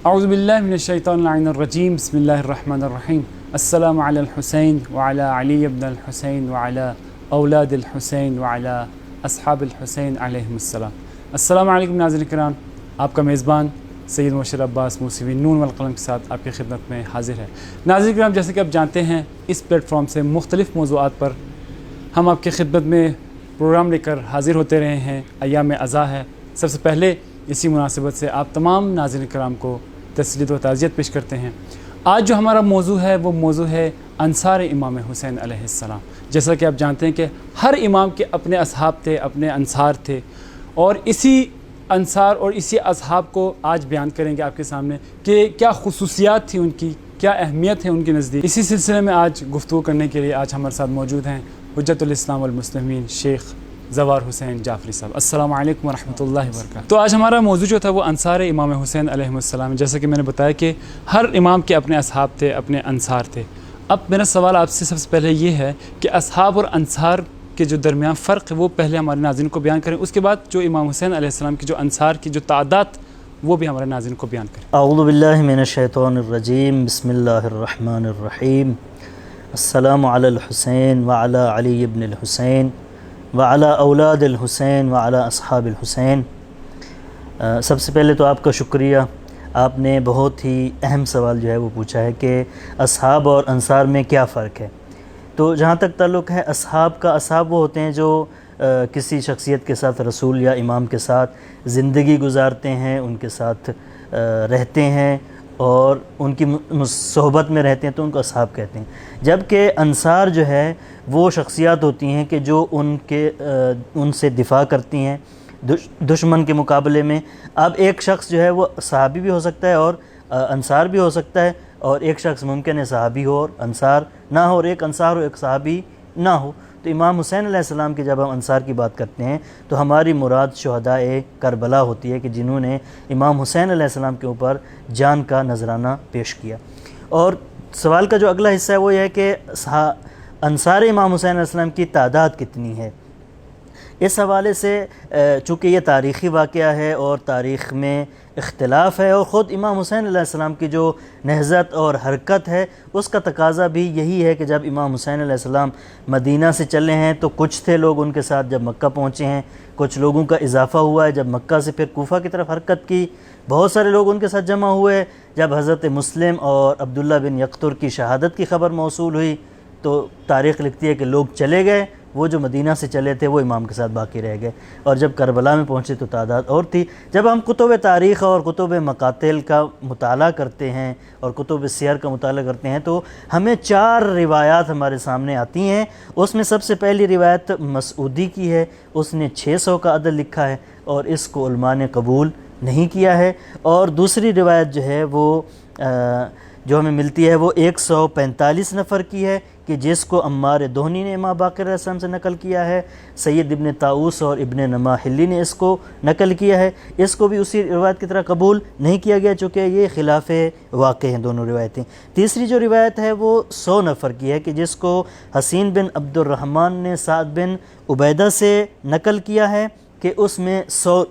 اعوذ باللہ من الشیطان اللعین الرجیم بسم اللہ الرحمن الرحیم السلام علی الحسین وعلی علی ابن الحسین وعلی اولاد الحسین وعلی اصحاب الحسین علیہم السلام۔ السلام علیکم ناظرین کرام، آپ کا میزبان سید مبشر عباس موسوی نون والقلم کے ساتھ آپ کی خدمت میں حاضر ہے۔ ناظرین کرام، جیسے کہ آپ جانتے ہیں اس پلیٹ فارم سے مختلف موضوعات پر ہم آپ کی خدمت میں پروگرام لے کر حاضر ہوتے رہے ہیں۔ ایام اضحیٰ ہے، سب سے پہلے اسی مناسبت سے آپ تمام ناظرین کرام کو تسلیت و تعزیت پیش کرتے ہیں۔ آج جو ہمارا موضوع ہے وہ موضوع ہے انصار امام حسین علیہ السلام۔ جیسا کہ آپ جانتے ہیں کہ ہر امام کے اپنے اصحاب تھے، اپنے انصار تھے، اور اسی انصار اور اسی اصحاب کو آج بیان کریں گے آپ کے سامنے کہ کیا خصوصیات تھی ان کی، کیا اہمیت ہے ان کے نزدیک۔ اسی سلسلے میں آج گفتگو کرنے کے لیے آج ہمارے ساتھ موجود ہیں حجت الاسلام والمسلمین شیخ زوار حسین جعفری صاحب۔ السلام علیکم ورحمۃ اللہ وبرکاتہ۔ تو آج ہمارا موضوع جو تھا وہ انصار امام حسین علیہ السلام، جیسا کہ میں نے بتایا کہ ہر امام کے اپنے اصحاب تھے، اپنے انصار تھے۔ اب میرا سوال آپ سے سب سے پہلے یہ ہے کہ اصحاب اور انصار کے جو درمیان فرق ہے وہ پہلے ہمارے ناظرین کو بیان کریں، اس کے بعد جو امام حسین علیہ السلام کی جو انصار کی جو تعداد وہ بھی ہمارے ناظرین کو بیان کریں۔ اعوذ باللہ من الشیطان الرجیم، بسم اللہ الرحمن الرحیم۔ السلام علی الحسین وعلی علی ابن الحسین وعلی اولاد الحسین وعلی اصحاب الحسین۔ سب سے پہلے تو آپ کا شکریہ، آپ نے بہت ہی اہم سوال جو ہے وہ پوچھا ہے کہ اصحاب اور انصار میں کیا فرق ہے۔ تو جہاں تک تعلق ہے اصحاب کا، اصحاب وہ ہوتے ہیں جو کسی شخصیت کے ساتھ، رسول یا امام کے ساتھ زندگی گزارتے ہیں، ان کے ساتھ رہتے ہیں اور ان کی صحبت میں رہتے ہیں، تو ان کو اصحاب کہتے ہیں۔ جبکہ انصار جو ہے وہ شخصیات ہوتی ہیں کہ جو ان سے دفاع کرتی ہیں دشمن کے مقابلے میں۔ اب ایک شخص جو ہے وہ صحابی بھی ہو سکتا ہے اور انصار بھی ہو سکتا ہے، اور ایک شخص ممکن ہے صحابی ہو اور انصار نہ ہو، اور ایک انصار ہو ایک صحابی نہ ہو۔ تو امام حسین علیہ السلام کی جب ہم انصار کی بات کرتے ہیں تو ہماری مراد شہدائے کربلا ہوتی ہے کہ جنہوں نے امام حسین علیہ السلام کے اوپر جان کا نذرانہ پیش کیا۔ اور سوال کا جو اگلا حصہ ہے وہ یہ ہے کہ انصار امام حسین علیہ السلام کی تعداد کتنی ہے۔ اس حوالے سے چونکہ یہ تاریخی واقعہ ہے اور تاریخ میں اختلاف ہے، اور خود امام حسین علیہ السلام کی جو نہضت اور حرکت ہے اس کا تقاضا بھی یہی ہے کہ جب امام حسین علیہ السلام مدینہ سے چلے ہیں تو کچھ تھے لوگ ان کے ساتھ، جب مکہ پہنچے ہیں کچھ لوگوں کا اضافہ ہوا ہے، جب مکہ سے پھر کوفہ کی طرف حرکت کی بہت سارے لوگ ان کے ساتھ جمع ہوئے، جب حضرت مسلم اور عبداللہ بن یقطر کی شہادت کی خبر موصول ہوئی تو تاریخ لکھتی ہے کہ لوگ چلے گئے، وہ جو مدینہ سے چلے تھے وہ امام کے ساتھ باقی رہ گئے، اور جب کربلا میں پہنچے تو تعداد اور تھی۔ جب ہم کتب تاریخ اور کتب مقاتل کا مطالعہ کرتے ہیں اور کتب سیر کا مطالعہ کرتے ہیں تو ہمیں 4 روایات ہمارے سامنے آتی ہیں۔ اس میں سب سے پہلی روایت مسعودی کی ہے، اس نے 600 کا عدد لکھا ہے اور اس کو علماء نے قبول نہیں کیا ہے۔ اور دوسری روایت جو ہے وہ جو ہمیں ملتی ہے وہ 145 نفر کی ہے کہ جس کو عمار دہنی نے امام باقر علیہ السلام سے نقل کیا ہے، سید ابن طاؤس اور ابن نماحلی نے اس کو نقل کیا ہے۔ اس کو بھی اسی روایت کی طرح قبول نہیں کیا گیا چونکہ یہ خلاف واقع ہیں دونوں روایتیں۔ تیسری جو روایت ہے وہ 100 نفر کی ہے کہ جس کو حسین بن عبد الرحمن نے سعد بن عبیدہ سے نقل کیا ہے کہ اس میں 100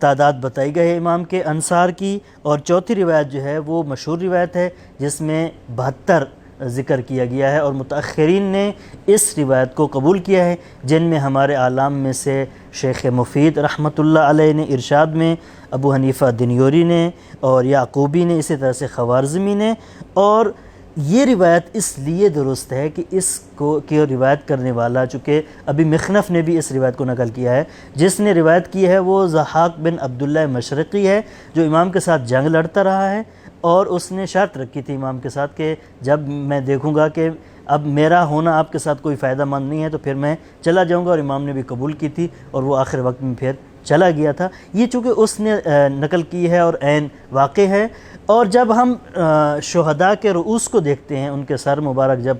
تعداد بتائی گئی ہے امام کے انصار کی۔ اور چوتھی روایت جو ہے وہ مشہور روایت ہے جس میں 72 ذکر کیا گیا ہے، اور متأخرین نے اس روایت کو قبول کیا ہے، جن میں ہمارے اعلام میں سے شیخ مفید رحمۃ اللہ علیہ نے ارشاد میں، ابو حنیفہ دنیوری نے اور یعقوبی نے، اسی طرح سے خوارزمی نے۔ اور یہ روایت اس لیے درست ہے کہ اس کو کی روایت کرنے والا، چونکہ ابھی مخنف نے بھی اس روایت کو نقل کیا ہے، جس نے روایت کی ہے وہ ضحاک بن عبداللہ مشرقی ہے جو امام کے ساتھ جنگ لڑتا رہا ہے، اور اس نے شرط رکھی تھی امام کے ساتھ کہ جب میں دیکھوں گا کہ اب میرا ہونا آپ کے ساتھ کوئی فائدہ مند نہیں ہے تو پھر میں چلا جاؤں گا، اور امام نے بھی قبول کی تھی اور وہ آخر وقت میں پھر چلا گیا تھا۔ یہ چونکہ اس نے نقل کی ہے اور عین واقع ہے۔ اور جب ہم شہداء کے رؤوس کو دیکھتے ہیں، ان کے سر مبارک جب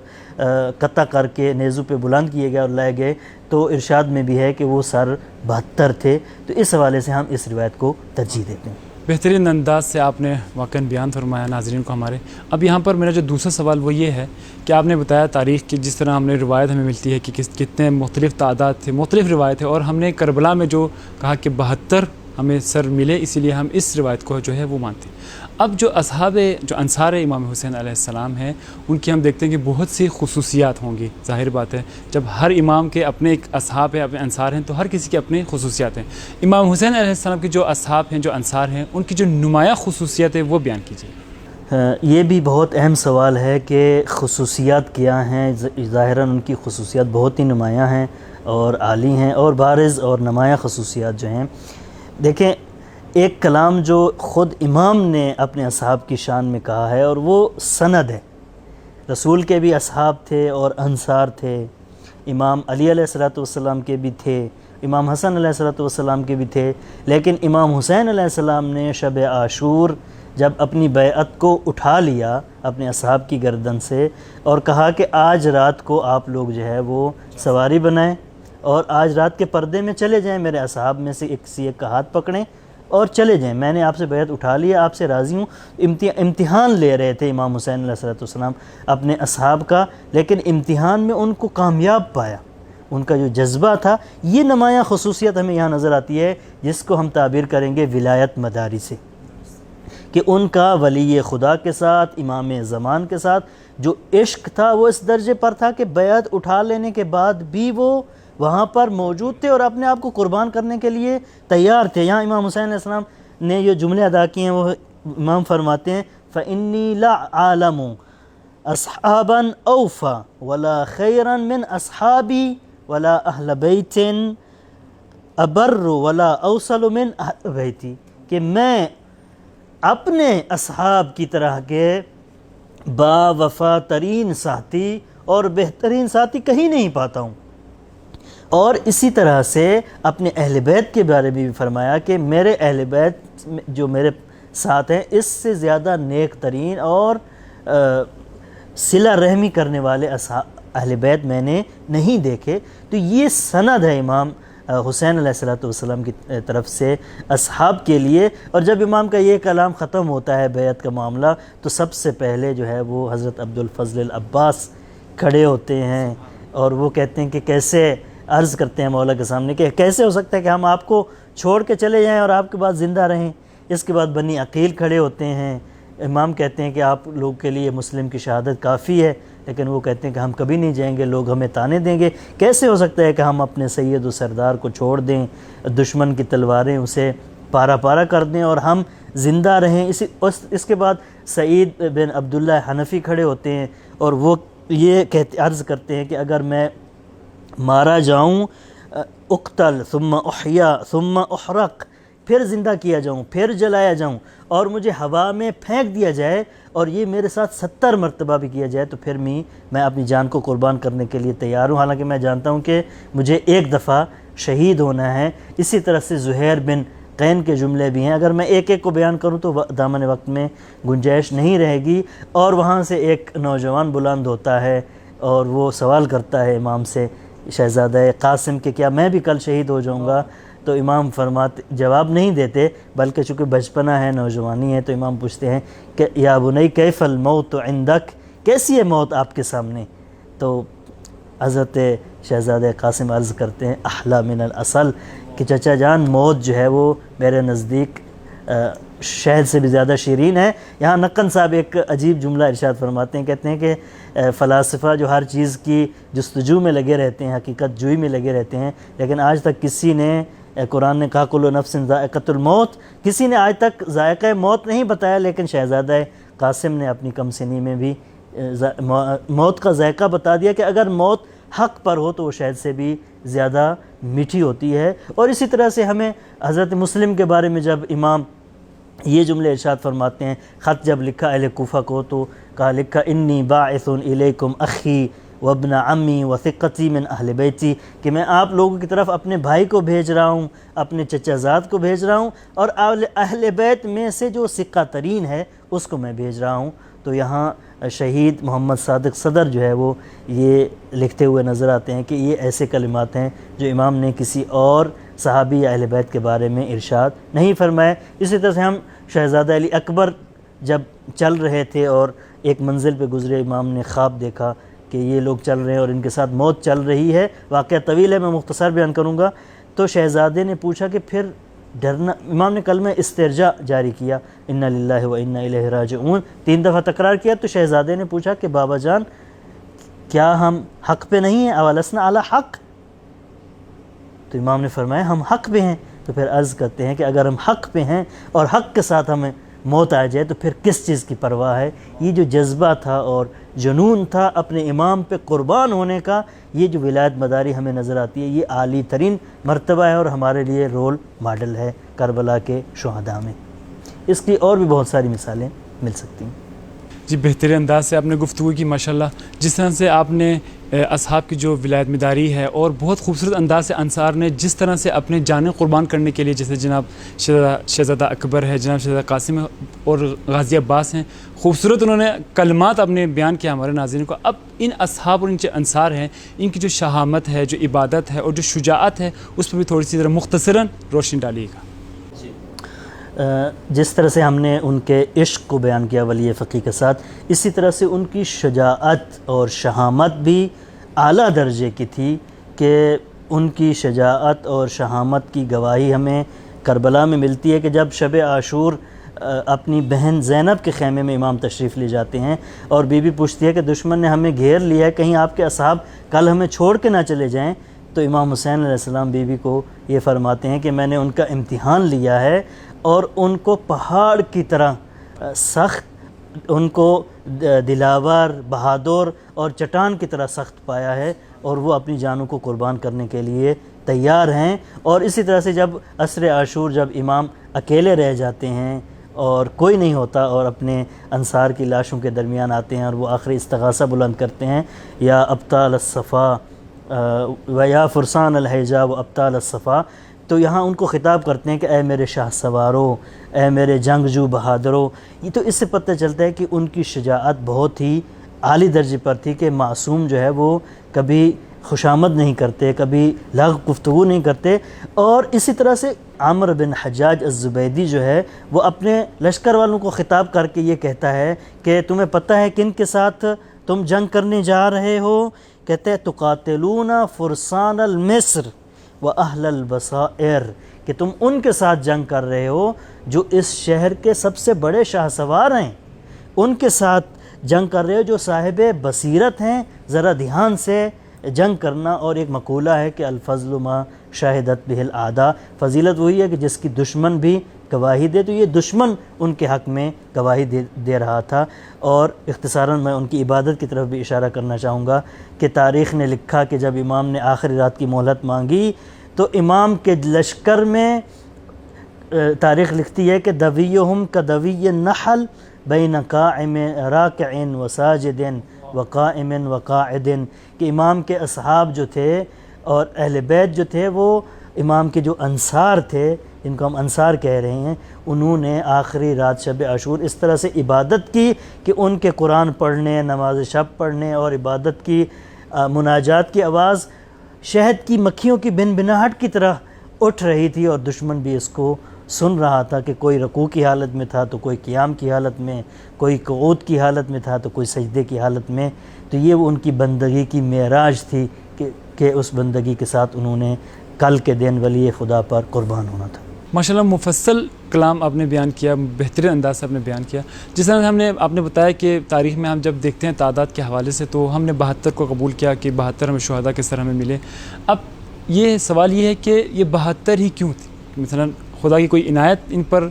قطع کر کے نیزو پہ بلند کیے گئے اور لائے گئے تو ارشاد میں بھی ہے کہ وہ سر 72 تھے، تو اس حوالے سے ہم اس روایت کو ترجیح دیتے ہیں۔ بہترین انداز سے آپ نے واقعاً بیان فرمایا ناظرین کو ہمارے۔ اب یہاں پر میرا جو دوسرا سوال وہ یہ ہے کہ آپ نے بتایا تاریخ کی، جس طرح ہم نے روایت ہمیں ملتی ہے کہ کتنے مختلف تعداد تھے، مختلف روایت ہے، اور ہم نے کربلا میں جو کہا کہ 72 ہمیں سر ملے، اسی لیے ہم اس روایت کو جو ہے وہ مانتے ہیں۔ اب جو اصحاب جو انصار امام حسین علیہ السلام ہیں، ان کی ہم دیکھتے ہیں کہ بہت سی خصوصیات ہوں گی۔ ظاہر بات ہے جب ہر امام کے اپنے ایک اصحاب ہیں، اپنے انصار ہیں، تو ہر کسی کے اپنے خصوصیات ہیں۔ امام حسین علیہ السلام کے جو اصحاب ہیں، جو انصار ہیں، ان کی جو نمایاں خصوصیت ہے وہ بیان کیجیے۔ یہ بھی بہت اہم سوال ہے کہ خصوصیات کیا ہیں۔ ظاہراً ان کی خصوصیات بہت ہی نمایاں ہیں اور عالی ہیں، اور بارز اور نمایاں خصوصیات جو ہیں، دیکھیں ایک کلام جو خود امام نے اپنے اصحاب کی شان میں کہا ہے، اور وہ سند ہے۔ رسول کے بھی اصحاب تھے اور انصار تھے، امام علی علیہ السلام کے بھی تھے، امام حسن علیہ السلام کے بھی تھے، لیکن امام حسین علیہ السلام نے شب عاشور جب اپنی بیعت کو اٹھا لیا اپنے اصحاب کی گردن سے اور کہا کہ آج رات کو آپ لوگ جو ہے وہ سواری بنائیں اور آج رات کے پردے میں چلے جائیں، میرے اصحاب میں سے کسی ایک کا ہاتھ پکڑیں اور چلے جائیں، میں نے آپ سے بیعت اٹھا لیا، آپ سے راضی ہوں۔ امتحان لے رہے تھے امام حسین علیہ السلام اپنے اصحاب کا، لیکن امتحان میں ان کو کامیاب پایا۔ ان کا جو جذبہ تھا، یہ نمایاں خصوصیت ہمیں یہاں نظر آتی ہے، جس کو ہم تعبیر کریں گے ولایت مداری سے، کہ ان کا ولی خدا کے ساتھ، امام زمان کے ساتھ جو عشق تھا وہ اس درجے پر تھا کہ بیعت اٹھا لینے کے بعد بھی وہ وہاں پر موجود تھے اور اپنے آپ کو قربان کرنے کے لیے تیار تھے۔ یہاں امام حسین علیہ السلام نے جو جملے ادا کیے ہیں وہ امام فرماتے ہیں فَإِنِّي لَعَالَمُ أَصْحَابًا أَوْفَى وَلَا خَيْرًا مِنْ أَصْحَابِي وَلَا أَهْلَ بَيْتٍ أَبَرُّ وَلَا أَوْصَلُ مِنْ أَهْلِ بَيْتِي، کہ میں اپنے اصحاب کی طرح کے با وفا ترین ساتھی اور بہترین ساتھی کہیں نہیں پاتا ہوں۔ اور اسی طرح سے اپنے اہل بیت کے بارے میں بھی فرمایا کہ میرے اہل بیت جو میرے ساتھ ہیں، اس سے زیادہ نیک ترین اور صلہ رحمی کرنے والے اہل بیت میں نے نہیں دیکھے۔ تو یہ سند ہے امام حسین علیہ السلام کی طرف سے اصحاب کے لیے۔ اور جب امام کا یہ کلام ختم ہوتا ہے بیعت کا معاملہ، تو سب سے پہلے جو ہے وہ حضرت عبدالفضل العباس کھڑے ہوتے ہیں اور وہ کہتے ہیں کہ کیسے، عرض کرتے ہیں مولا کے سامنے کہ کیسے ہو سکتا ہے کہ ہم آپ کو چھوڑ کے چلے جائیں اور آپ کے بعد زندہ رہیں۔ اس کے بعد بنی عقیل کھڑے ہوتے ہیں، امام کہتے ہیں کہ آپ لوگ کے لیے مسلم کی شہادت کافی ہے، لیکن وہ کہتے ہیں کہ ہم کبھی نہیں جائیں گے، لوگ ہمیں تانے دیں گے، کیسے ہو سکتا ہے کہ ہم اپنے سید و سردار کو چھوڑ دیں، دشمن کی تلواریں اسے پارا پارا کر دیں اور ہم زندہ رہیں۔ اس کے بعد سعید بن عبداللہ حنفی کھڑے ہوتے ہیں اور وہ یہ عرض کرتے ہیں کہ اگر میں مارا جاؤں، اقتل ثم احیا ثم احرق، پھر زندہ کیا جاؤں، پھر جلایا جاؤں اور مجھے ہوا میں پھینک دیا جائے اور یہ میرے ساتھ 70 مرتبہ بھی کیا جائے، تو پھر میں اپنی جان کو قربان کرنے کے لیے تیار ہوں، حالانکہ میں جانتا ہوں کہ مجھے ایک دفعہ شہید ہونا ہے۔ اسی طرح سے زہیر بن قین کے جملے بھی ہیں، اگر میں ایک ایک کو بیان کروں تو دامن وقت میں گنجائش نہیں رہے گی۔ اور وہاں سے ایک نوجوان بلند ہوتا ہے اور وہ سوال کرتا ہے امام سے، شہزادہ قاسم، کہ کیا میں بھی کل شہید ہو جاؤں گا؟ تو امام جواب نہیں دیتے، بلکہ چونکہ بچپنا ہے، نوجوانی ہے، تو امام پوچھتے ہیں کہ یا بنی کیف الموت عندک، کیسی ہے موت آپ کے سامنے؟ تو حضرت شہزادہ قاسم عرض کرتے ہیں احلی من الاصل، کہ چچا جان موت جو ہے وہ میرے نزدیک شہد سے بھی زیادہ شیرین ہے۔ یہاں نقن صاحب ایک عجیب جملہ ارشاد فرماتے ہیں، کہتے ہیں کہ فلاسفہ جو ہر چیز کی جستجو میں لگے رہتے ہیں، حقیقت جوئی میں لگے رہتے ہیں، لیکن آج تک کسی نے، قرآن نے کہا کل نفس ذائقۃ الموت، کسی نے آج تک ذائقہ موت نہیں بتایا، لیکن شہزادہ قاسم نے اپنی کم سنی میں بھی موت کا ذائقہ بتا دیا کہ اگر موت حق پر ہو تو وہ شہد سے بھی زیادہ میٹھی ہوتی ہے۔ اور اسی طرح سے ہمیں حضرت مسلم کے بارے میں جب امام یہ جملے ارشاد فرماتے ہیں، خط جب لکھا اہل کوفہ کو تو کہا، لکھا انی باعث الیکم اخی وابن عمی وثقتی من اہل بیتی، کہ میں آپ لوگوں کی طرف اپنے بھائی کو بھیج رہا ہوں، اپنے چچا زاد کو بھیج رہا ہوں، اور اہل بیت میں سے جو ثقہ ترین ہے اس کو میں بھیج رہا ہوں۔ تو یہاں شہید محمد صادق صدر جو ہے وہ یہ لکھتے ہوئے نظر آتے ہیں کہ یہ ایسے کلمات ہیں جو امام نے کسی اور صحابی یا اہل بیت کے بارے میں ارشاد نہیں فرمائے۔ اسی طرح سے ہم شہزادہ علی اکبر جب چل رہے تھے اور ایک منزل پہ گزرے، امام نے خواب دیکھا کہ یہ لوگ چل رہے ہیں اور ان کے ساتھ موت چل رہی ہے۔ واقعہ طویل ہے، میں مختصر بیان کروں گا۔ تو شہزادے نے پوچھا کہ پھر ڈرنا. امام نے کلمہ استرجاع جاری کیا، انا للہ و انا الیہ راجعون 3 دفعہ تکرار کیا. تو شہزادے نے پوچھا کہ بابا جان کیا ہم حق پہ نہیں ہیں؟ اولسنا علی حق. تو امام نے فرمایا ہم حق پہ ہیں. تو پھر عرض کرتے ہیں کہ اگر ہم حق پہ ہیں اور حق کے ساتھ ہمیں موت آ جائے تو پھر کس چیز کی پرواہ ہے. یہ جو جذبہ تھا اور جنون تھا اپنے امام پہ قربان ہونے کا، یہ جو ولایت مداری ہمیں نظر آتی ہے، یہ عالی ترین مرتبہ ہے اور ہمارے لیے رول ماڈل ہے کربلا کے شہداء میں. اس کی اور بھی بہت ساری مثالیں مل سکتی ہیں. جی بہترین انداز سے آپ نے گفتگو کی ماشاءاللہ. جس طرح سے آپ نے اصحاب کی جو ولایت مداری ہے اور بہت خوبصورت انداز سے انصار نے جس طرح سے اپنے جانیں قربان کرنے کے لیے، جیسے جناب شہزادہ اکبر ہے، جناب شہزادہ قاسم ہے اور غازی عباس ہیں، خوبصورت انہوں نے کلمات اپنے بیان کیا ہمارے ناظرین کو. اب ان اصحاب اور ان جو انصار ہیں، ان کی جو شہامت ہے، جو عبادت ہے اور جو شجاعت ہے، اس پر بھی تھوڑی سی ذرا مختصراً روشنی ڈالیے گا. جس طرح سے ہم نے ان کے عشق کو بیان کیا ولی فقیہ کے ساتھ، اسی طرح سے ان کی شجاعت اور شہامت بھی اعلیٰ درجے کی تھی کہ ان کی شجاعت اور شہامت کی گواہی ہمیں کربلا میں ملتی ہے کہ جب شب عاشور اپنی بہن زینب کے خیمے میں امام تشریف لے جاتے ہیں اور بی بی پوچھتی ہے کہ دشمن نے ہمیں گھیر لیا ہے، کہیں آپ کے اصحاب کل ہمیں چھوڑ کے نہ چلے جائیں. تو امام حسین علیہ السلام بی بی کو یہ فرماتے ہیں کہ میں نے ان کا امتحان لیا ہے اور ان کو پہاڑ کی طرح سخت، ان کو دلاور، بہادر اور چٹان کی طرح سخت پایا ہے اور وہ اپنی جانوں کو قربان کرنے کے لیے تیار ہیں. اور اسی طرح سے جب عصر عاشور جب امام اکیلے رہ جاتے ہیں اور کوئی نہیں ہوتا اور اپنے انصار کی لاشوں کے درمیان آتے ہیں اور وہ آخری استغاثہ بلند کرتے ہیں، یا ابطال الصفا و یا فرسان الحجا و ابطال الصفا، تو یہاں ان کو خطاب کرتے ہیں کہ اے میرے شاہ سوارو، اے میرے جنگجو بہادرو. یہ تو اس سے پتہ چلتا ہے کہ ان کی شجاعت بہت ہی عالی درجے پر تھی کہ معصوم جو ہے وہ کبھی خوشامد نہیں کرتے، کبھی لغو گفتگو نہیں کرتے. اور اسی طرح سے عامر بن حجاج الزبیدی جو ہے وہ اپنے لشکر والوں کو خطاب کر کے یہ کہتا ہے کہ تمہیں پتہ ہے کن کے ساتھ تم جنگ کرنے جا رہے ہو؟ کہتے ہیں تقاتلون فرسان المصر و اہل البصائر، کہ تم ان کے ساتھ جنگ کر رہے ہو جو اس شہر کے سب سے بڑے شاہ سوار ہیں، ان کے ساتھ جنگ کر رہے ہو جو صاحب بصیرت ہیں. ذرا دھیان سے جنگ کرنا. اور ایک مقولہ ہے کہ الفضل ما شاہدت بہ الاعداء، فضیلت وہی ہے کہ جس کی دشمن بھی گواہی دے. تو یہ دشمن ان کے حق میں گواہی دے رہا تھا. اور اختصاراً میں ان کی عبادت کی طرف بھی اشارہ کرنا چاہوں گا کہ تاریخ نے لکھا کہ جب امام نے آخری رات کی مہلت مانگی تو امام کے لشکر میں تاریخ لکھتی ہے کہ دویہم کدوی النحل بین قائم راکع و ساجد و قائم و قاعد، کہ امام کے اصحاب جو تھے اور اہل بیت جو تھے وہ امام کے جو انصار تھے، ان کو ہم انصار کہہ رہے ہیں، انہوں نے آخری رات شب عاشور اس طرح سے عبادت کی کہ ان کے قرآن پڑھنے، نماز شب پڑھنے اور عبادت کی مناجات کی آواز شہد کی مکھیوں کی بن بناہٹ کی طرح اٹھ رہی تھی، اور دشمن بھی اس کو سن رہا تھا کہ کوئی رکوع کی حالت میں تھا تو کوئی قیام کی حالت میں، کوئی قعود کی حالت میں تھا تو کوئی سجدے کی حالت میں. تو یہ وہ ان کی بندگی کی معراج تھی کہ اس بندگی کے ساتھ انہوں نے کل کے دن ولی خدا پر قربان ہونا تھا. ماشاءاللہ مفصل کلام آپ نے بیان کیا، بہترین انداز سے آپ نے بیان کیا. جس طرح آپ نے بتایا کہ تاریخ میں ہم جب دیکھتے ہیں تعداد کے حوالے سے تو ہم نے 72 کو قبول کیا کہ 72 ہمیں شہداء کس طرح ہمیں ملے. اب یہ سوال یہ ہے کہ یہ 72 ہی کیوں تھی؟ مثلا خدا کی کوئی عنایت ان پر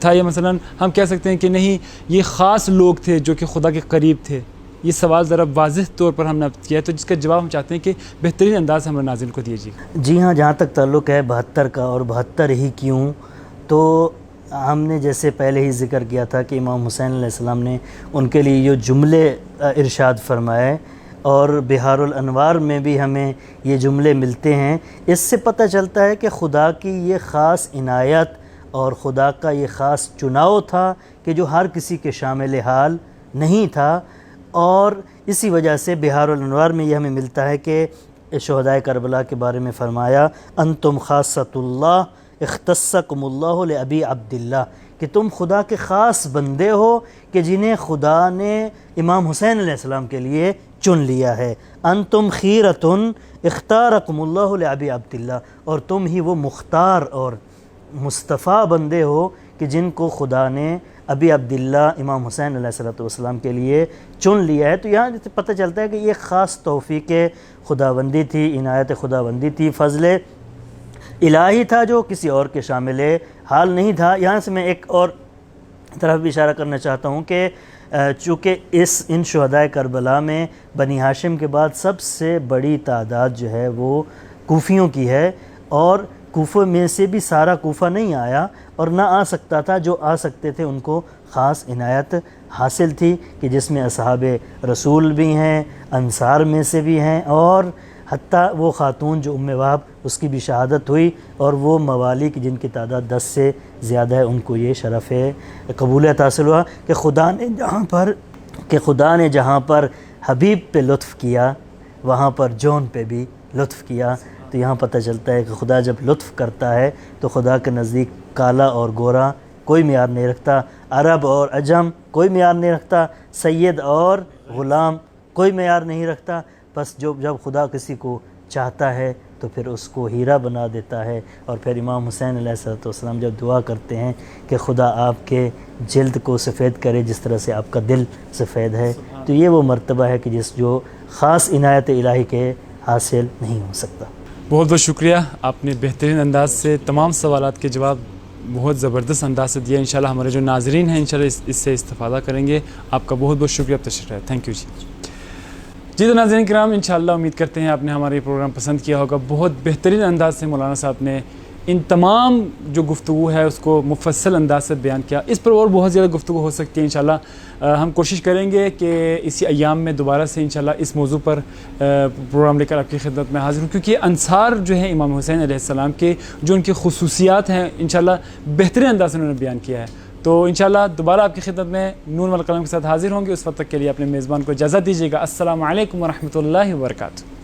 تھا، یا مثلا ہم کہہ سکتے ہیں کہ نہیں یہ خاص لوگ تھے جو کہ خدا کے قریب تھے؟ یہ سوال ذرا واضح طور پر ہم نے کیا ہے تو جس کا جواب ہم چاہتے ہیں کہ بہترین انداز سے ہمارے ناظرین کو دیجیے. جی ہاں، جہاں تک تعلق ہے 72 کا اور 72 ہی کیوں، تو ہم نے جیسے پہلے ہی ذکر کیا تھا کہ امام حسین علیہ السلام نے ان کے لیے یہ جملے ارشاد فرمائے اور بہار الانوار میں بھی ہمیں یہ جملے ملتے ہیں. اس سے پتہ چلتا ہے کہ خدا کی یہ خاص عنایت اور خدا کا یہ خاص چناؤ تھا کہ جو ہر کسی کے شامل حال نہیں تھا. اور اسی وجہ سے بہار الانوار میں یہ ہمیں ملتا ہے کہ شہدائے کربلا کے بارے میں فرمایا انتم خاصۃ اللہ اختصکم اللہ لابی عبداللہ، کہ تم خدا کے خاص بندے ہو کہ جنہیں خدا نے امام حسین علیہ السلام کے لیے چن لیا ہے. انتم خیرۃ اختارکم اللہ لابی عبداللہ، اور تم ہی وہ مختار اور مصطفیٰ بندے ہو کہ جن کو خدا نے ابی عبداللہ امام حسین علیہ السلام کے لیے چن لیا ہے۔ تو یہاں پتہ چلتا ہے کہ یہ خاص توفیق خداوندی تھی، عنایت خداوندی تھی، فضل الہی تھا جو کسی اور کے شامل حال نہیں تھا۔ یہاں سے میں ایک اور طرف بھی اشارہ کرنا چاہتا ہوں کہ چونکہ ان شہدائے کربلا میں بنی ہاشم کے بعد سب سے بڑی تعداد جو ہے وہ کوفیوں کی ہے، اور کوفہ میں سے بھی سارا کوفہ نہیں آیا اور نہ آ سکتا تھا، جو آ سکتے تھے ان کو خاص عنایت حاصل تھی کہ جس میں اصحاب رسول بھی ہیں، انصار میں سے بھی ہیں، اور حتیٰ وہ خاتون جو ام وہب اس کی بھی شہادت ہوئی، اور وہ موالی کی جن کی تعداد 10 سے زیادہ ہے ان کو یہ شرف قبولیت حاصل ہوا کہ خدا نے جہاں پر حبیب پہ لطف کیا وہاں پر جون پہ بھی لطف کیا۔ تو یہاں پتہ چلتا ہے کہ خدا جب لطف کرتا ہے تو خدا کے نزدیک کالا اور گورا کوئی معیار نہیں رکھتا، عرب اور عجم کوئی معیار نہیں رکھتا، سید اور غلام کوئی معیار نہیں رکھتا۔ بس جب خدا کسی کو چاہتا ہے تو پھر اس کو ہیرا بنا دیتا ہے۔ اور پھر امام حسین علیہ السلام جب دعا کرتے ہیں کہ خدا آپ کے جلد کو سفید کرے جس طرح سے آپ کا دل سفید ہے، تو یہ وہ مرتبہ ہے کہ جو خاص عنایت الہی کے حاصل نہیں ہو سکتا۔ بہت بہت شکریہ، آپ نے بہترین انداز سے تمام سوالات کے جواب بہت زبردست انداز سے دیا۔ انشاءاللہ ہمارے جو ناظرین ہیں انشاءاللہ اس سے استفادہ کریں گے۔ آپ کا بہت بہت شکریہ، تشریف رہے، تھینک یو جی تو ناظرین کرام، انشاءاللہ امید کرتے ہیں آپ نے ہمارا یہ پروگرام پسند کیا ہوگا۔ بہت بہترین انداز سے مولانا صاحب نے ان تمام جو گفتگو ہے اس کو مفصل انداز سے بیان کیا۔ اس پر اور بہت زیادہ گفتگو ہو سکتی ہے انشاءاللہ۔ ہم کوشش کریں گے کہ اسی ایام میں دوبارہ سے انشاءاللہ اس موضوع پر پروگرام لے کر آپ کی خدمت میں حاضر ہوں، کیونکہ انصار جو ہیں امام حسین علیہ السلام کے جو ان کی خصوصیات ہیں انشاءاللہ بہترین انداز سے انہوں نے بیان کیا ہے۔ تو انشاءاللہ دوبارہ آپ کی خدمت میں نون والقلم کے ساتھ حاضر ہوں گے۔ اس وقت تک کے لیے اپنے میزبان کو اجازت دیجیے گا۔ السلام علیکم ورحمۃ اللہ وبرکاتہ۔